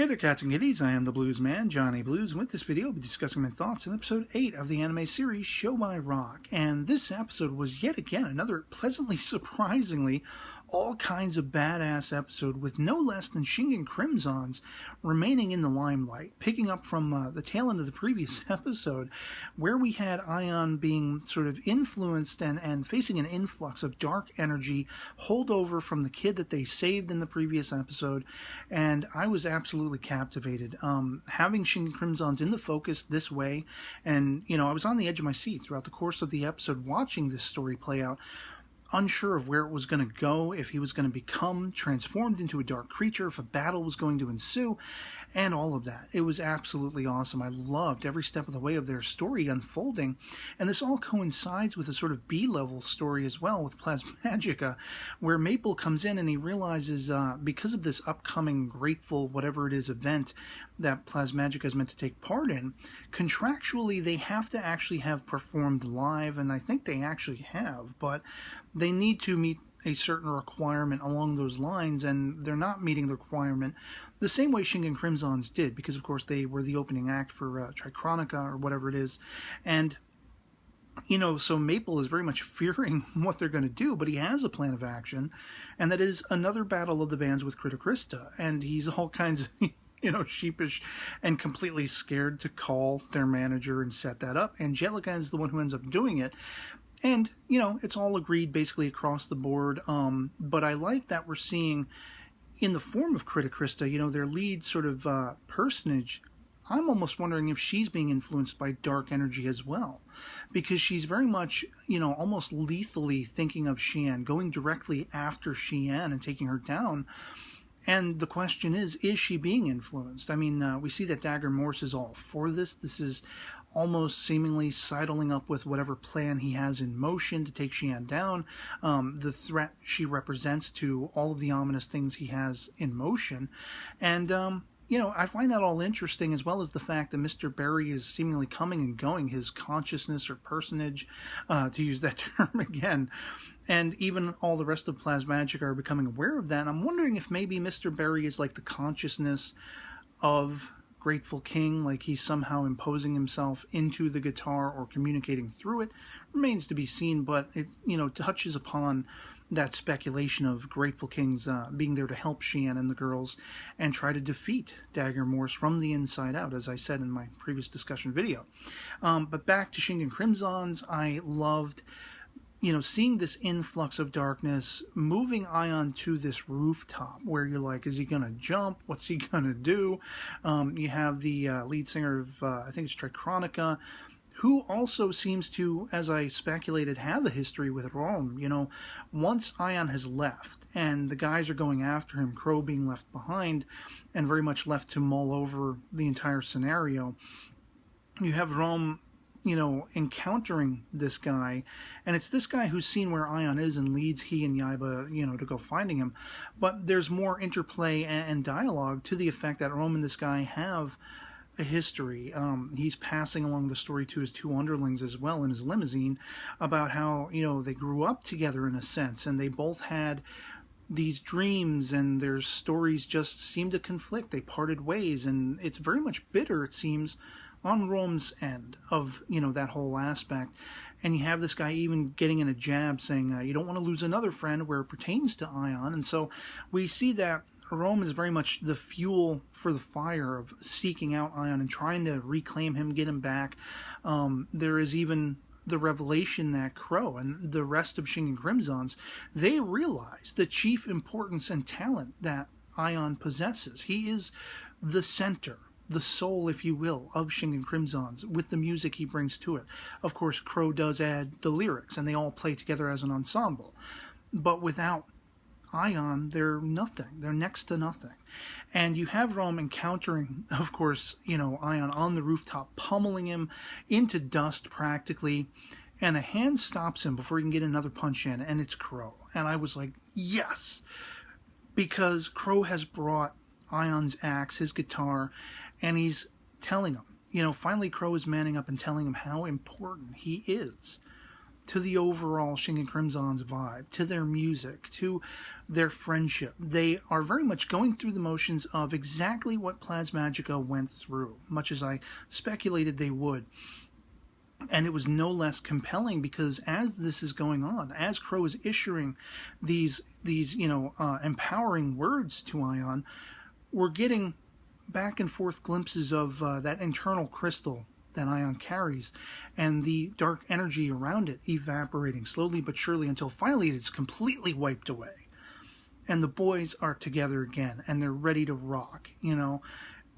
Hey there, cats and kitties. I am the Blues Man, Johnny Blues, and with this video, I'll be discussing my thoughts on episode 8 of the anime series Show by Rock. And this episode was yet again another pleasantly surprisingly all kinds of badass episode with no less than Shingen Crimson's remaining in the limelight, picking up from the tail end of the previous episode where we had Aion being sort of influenced and facing an influx of dark energy holdover from the kid that they saved in the previous episode, and I was absolutely captivated. Having Shingen Crimson's in the focus this way, and I was on the edge of my seat throughout the course of the episode watching this story play out, unsure of where it was going to go, if he was going to become transformed into a dark creature, if a battle was going to ensue, and all of that. It was absolutely awesome. I loved every step of the way of their story unfolding, and this all coincides with a sort of B-level story as well with Plasmagica, where Maple comes in and he realizes because of this upcoming Grateful whatever it is event that Plasmagica is meant to take part in, contractually they have to actually have performed live, and I think they actually have, but they need to meet a certain requirement along those lines, and they're not meeting the requirement the same way Shingen Crimson's did, because of course they were the opening act for Trichronica or whatever it is, and so Maple is very much fearing what they're going to do, but he has a plan of action, and that is another battle of the bands with Krista, and he's all kinds of sheepish and completely scared to call their manager and set that up. Angelica is the one who ends up doing it. And, it's all agreed basically across the board. But I like that we're seeing, in the form of Krista, their lead sort of personage. I'm almost wondering if she's being influenced by dark energy as well. Because she's very much, almost lethally thinking of Xian, going directly after Xian and taking her down. And the question is she being influenced? I mean, we see that Dagger Morse is all for this. This is almost seemingly sidling up with whatever plan he has in motion to take Xian down, the threat she represents to all of the ominous things he has in motion. And, I find that all interesting, as well as the fact that Mr. Berry is seemingly coming and going, his consciousness or personage, to use that term again. And even all the rest of Plasmagic are becoming aware of that. And I'm wondering if maybe Mr. Berry is like the consciousness of Grateful King, like he's somehow imposing himself into the guitar or communicating through it. Remains to be seen, but it touches upon that speculation of Grateful King's being there to help Xian and the girls and try to defeat Dagger Morse from the inside out, as I said in my previous discussion video. But back to Shingen Crimson's, I loved seeing this influx of darkness, moving Aion to this rooftop where you're like, is he going to jump? What's he going to do? You have the lead singer of, I think it's Trichronica, who also seems to, as I speculated, have a history with Rome. Once Aion has left and the guys are going after him, Crow being left behind and very much left to mull over the entire scenario, you have Rome encountering this guy, and it's this guy who's seen where Aion is and leads he and Yaiba, to go finding him. But there's more interplay and dialogue to the effect that Rome and this guy have a history. He's passing along the story to his two underlings as well in his limousine about how, they grew up together in a sense, and they both had these dreams, and their stories just seem to conflict. They parted ways, and it's very much bitter, it seems, on Rome's end of, that whole aspect. And you have this guy even getting in a jab saying, you don't want to lose another friend where it pertains to Aion. And so we see that Rome is very much the fuel for the fire of seeking out Aion and trying to reclaim him, get him back. There is even the revelation that Crow and the rest of Shingen Crimson's, they realize the chief importance and talent that Aion possesses. He is the center, the soul, if you will, of Shingen Crimson's, with the music he brings to it. Of course, Crow does add the lyrics, and they all play together as an ensemble. But without Aion, they're nothing. They're next to nothing. And you have Rome encountering, of course, Aion on the rooftop, pummeling him into dust practically, and a hand stops him before he can get another punch in, and it's Crow. And I was like, yes! Because Crow has brought Aion's axe, his guitar, and he's telling him, finally Crow is manning up and telling him how important he is to the overall Shingen Crimson's vibe, to their music, to their friendship. They are very much going through the motions of exactly what Plasmagica went through, much as I speculated they would. And it was no less compelling because as this is going on, as Crow is issuing these empowering words to Aion, we're getting back and forth glimpses of that internal crystal that Aion carries and the dark energy around it evaporating slowly but surely until finally it is completely wiped away. And the boys are together again and they're ready to rock, and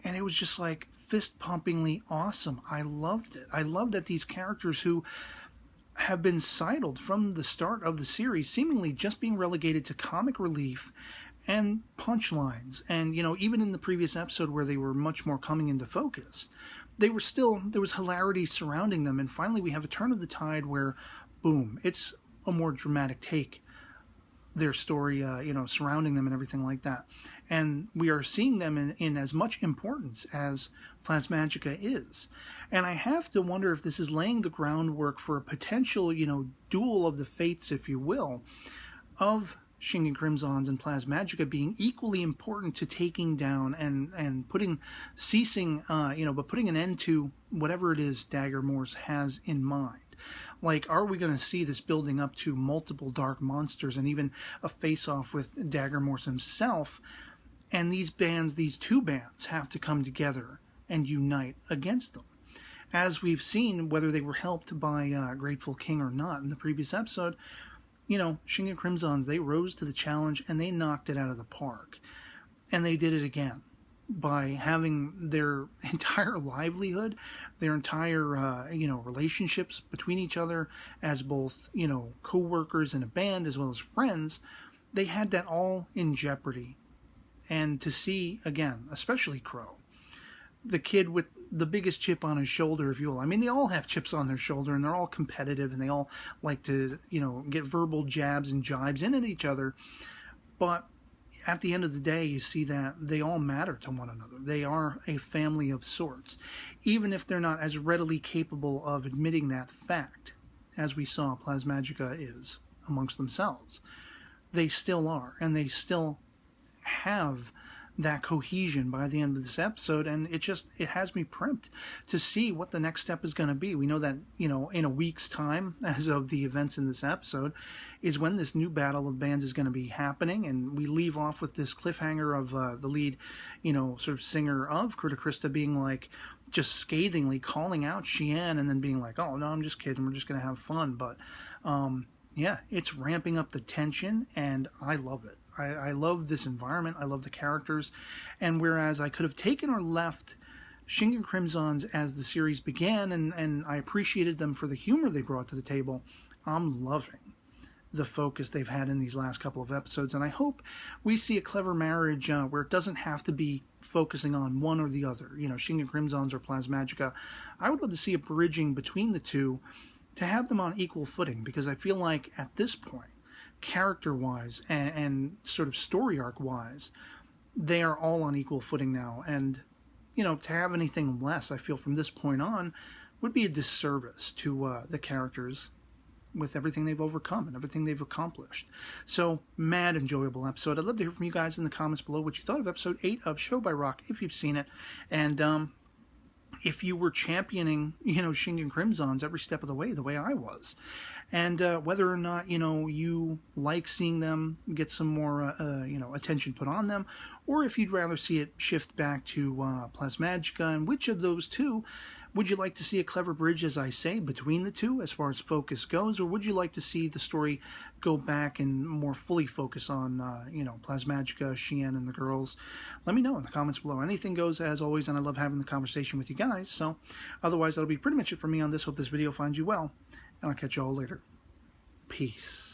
it was just like fist-pumpingly awesome. I loved it. I love that these characters who have been sidled from the start of the series, seemingly just being relegated to comic relief and punchlines, and even in the previous episode where they were much more coming into focus, there was hilarity surrounding them, and finally we have a turn of the tide where, boom, it's a more dramatic take, their story, surrounding them and everything like that. And we are seeing them in as much importance as Plasmagica is. And I have to wonder if this is laying the groundwork for a potential, duel of the fates, if you will, of Shingen Crimsons and Plasmagica being equally important to taking down and ceasing an end to whatever it is Dagger Morse has in mind. Like, are we going to see this building up to multiple dark monsters and even a face-off with Dagger Morse himself? And these two bands have to come together and unite against them. As we've seen, whether they were helped by Grateful King or not in the previous episode, Shingen Crimsons, they rose to the challenge and they knocked it out of the park. And they did it again by having their entire livelihood, their entire, relationships between each other as both, co-workers in a band as well as friends. They had that all in jeopardy. And to see, again, especially Crow, the kid with the biggest chip on his shoulder, if you will. I mean, they all have chips on their shoulder, and they're all competitive, and they all like to, get verbal jabs and jibes in at each other. But at the end of the day, you see that they all matter to one another. They are a family of sorts, even if they're not as readily capable of admitting that fact, as we saw Plasmagica is amongst themselves. They still are, and they still have that cohesion by the end of this episode, and it has me primed to see what the next step is going to be. We know that, in a week's time, as of the events in this episode, is when this new battle of bands is going to be happening, and we leave off with this cliffhanger of the lead, sort of singer of Kruta Krista being like, just scathingly calling out Xian and then being like, oh, no, I'm just kidding, we're just going to have fun. But, yeah, it's ramping up the tension, and I love it. I love this environment. I love the characters. And whereas I could have taken or left Shingen Crimsons as the series began, and I appreciated them for the humor they brought to the table, I'm loving the focus they've had in these last couple of episodes. And I hope we see a clever marriage where it doesn't have to be focusing on one or the other, Shingen Crimsons or Plasmagica. I would love to see a bridging between the two to have them on equal footing, because I feel like at this point, character-wise and sort of story arc-wise, they are all on equal footing now. And, to have anything less, I feel, from this point on, would be a disservice to the characters with everything they've overcome and everything they've accomplished. So, mad enjoyable episode. I'd love to hear from you guys in the comments below what you thought of episode 8 of Show by Rock, if you've seen it. And, if you were championing, Shingen Crimsons every step of the way I was. And whether or not, you like seeing them get some more, attention put on them, or if you'd rather see it shift back to Plasmagica, and which of those two would you like to see a clever bridge, as I say, between the two as far as focus goes, or would you like to see the story go back and more fully focus on, Plasmagica, Xian, and the girls? Let me know in the comments below. Anything goes, as always, and I love having the conversation with you guys. So, otherwise, that'll be pretty much it for me on this. Hope this video finds you well, and I'll catch you all later. Peace.